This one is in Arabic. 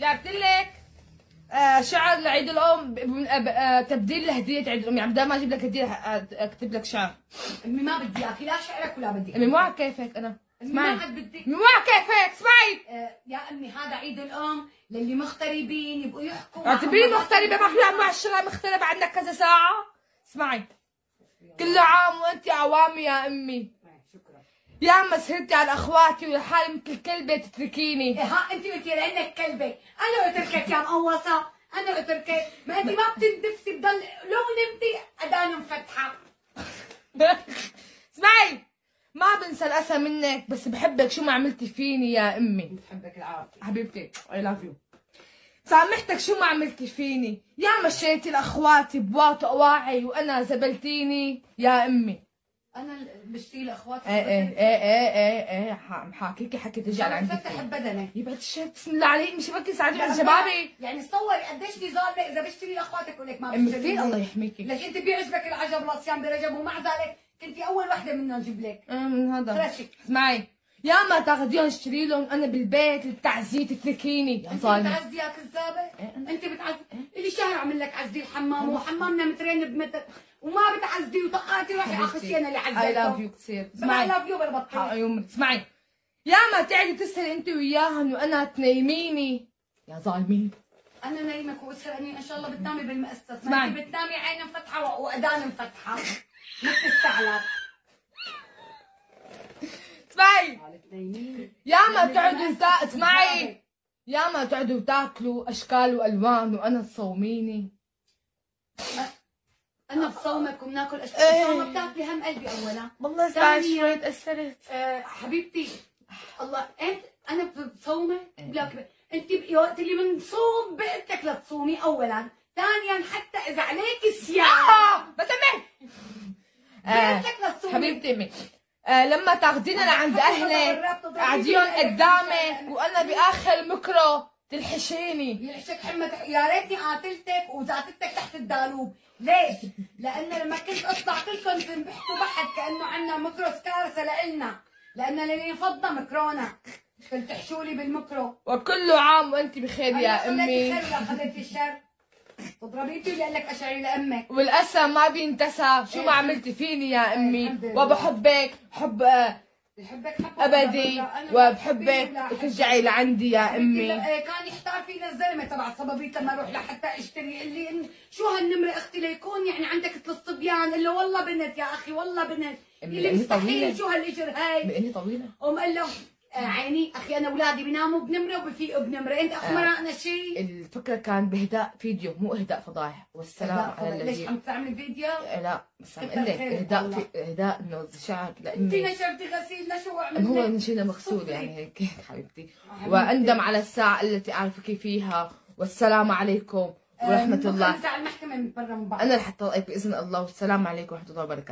جبت لك شعر لعيد الام تبديل لهديه عيد الام، يعني بدل ما اجيب لك هديه اكتب لك شعر. امي ما بدي اياكي لا شعرك ولا بدي امي مو على كيفك انا. اسمعي ما عاد بدك. امي مو على كيفك اسمعي. يا امي هذا عيد الام للي مغتربين يبقوا يحكوا. اعتبريني مغتربه، ما في مع الشغله مغتربه عندك كذا ساعه. اسمعي كل عام وانت عوامي يا امي. شكرا. يا اما سهرتي على اخواتي ولحالي مثل كلبه تتركيني. ها انت قلتي لانك كلبه، انا اتركك يا مقوصه، انا اتركك، ما انت ما بتندفسي بضل لو نمتي اذان مفتحه. اسمعي ما بنسى الاسى منك، بس بحبك شو ما عملتي فيني يا امي. بحبك العافيه حبيبتي اي لاف يو. سامحتك شو ما عملتي فيني، يا مشيتي لاخواتي بواطئ واعي وانا زبلتيني يا امي. انا بشتري لاخواتي. ايه محاكيكي حكي تجي على عندي. فتح بدنك يبعد الشر بسم الله عليك، مش بكي ساعدني على شبابي. يعني تصوري قديش دي ظالمه اذا بشتري لاخواتك ولك ما امي بشتري. كثير الله يحميكي. ليش انت بيعجبك العجب العصيان برجب ومع ذلك كنتي اول وحده منهم نجيب لك. من هذا خرشك. اسمعي يا ما تاخذيهم اشتري لهم، انا بالبيت للتعزيه تتركيني يا ظالمه. انت بتعزي يا كذابه؟ انت بتعزي اللي شهر اعمل لك عزي الحمام وحمامنا مترين بمتر وما بتعزي وطقاتي روحي على خشي انا اللي عزيته. اي لاف يو كثير. اسمعي اي لاف يو بالبطيخ. اسمعي يا ما تعدي تسهري انت وياهم وانا تنيميني يا ظالمين. انا نايمك واسهرني ان شاء الله بتنامي بالمقصص، اسمعي انت بتنامي عين مفتحه واذان مفتحه مثل الثعلب. اسمعي يا ما تقعدوا اسمعي يا ما تقعدوا تاكلوا اشكال والوان وانا تصوميني. انا بصومك وبناكل اشكال ما بتاكلي هم قلبي اولا. والله اسمعي شوي تاثرت. حبيبتي الله انت انا بصومك انت وقت اللي بنصوم بقتك لتصومي اولا، ثانيا حتى اذا عليك الصيام بسمع بقتك لتصومي. حبيبتي امي لما تاخذينا لعند اهلك قاعديهم قدامك وانا باخر مكرو تلحشيني. يلحشك حمد يا ريتني قاتلتك وزعتتك تحت الدالوب. ليش؟ لأن لما كنت اطلع كلكم تنبحتوا بحد كأنه عنا مكروس كارثة لإلنا، لأن اللي فضى مكرونا كنت تحشولي بالمكرو. وكل عام وانت بخير يا امي. خير يا خذيتي الشر. تضربيتي لأنك أشعري لأمك. والأسى ما بينتسى شو ما عملتي فيني يا امي، وبحبك حب ابدي وبحبك وترجعي لعندي يا امي. كان يحتار فينا الزلمه تبع الصبابيط لما اروح لحتى اشتري، يقول لي شو هالنمره اختي ليكون يعني عندك ثلاث صبيان؟ قال له والله بنت يا اخي والله بنت. اللي مستحيل شو هالاجر هاي؟ بإني طويله. قال له عيني اخي انا اولادي بيناموا بنمره وبفيقوا بنمره، انت اخو مرقنا شيء. الفكره كان باهداء فيديو مو اهداء فضايح. والسلام على الذي. ليش عم تعملي فيديو؟ لا بس عم اقول لك اهداء انه شعر لاني انت نشرتي غسيل لشو عملت؟ هو نشينا مغسول يعني هيك حبيبتي. واندم على الساعه التي اعرفك فيها. والسلام عليكم ورحمه الله. المحكمه من برا من بعض. انا رح اطلقك باذن الله. والسلام عليكم ورحمه الله وبركاته.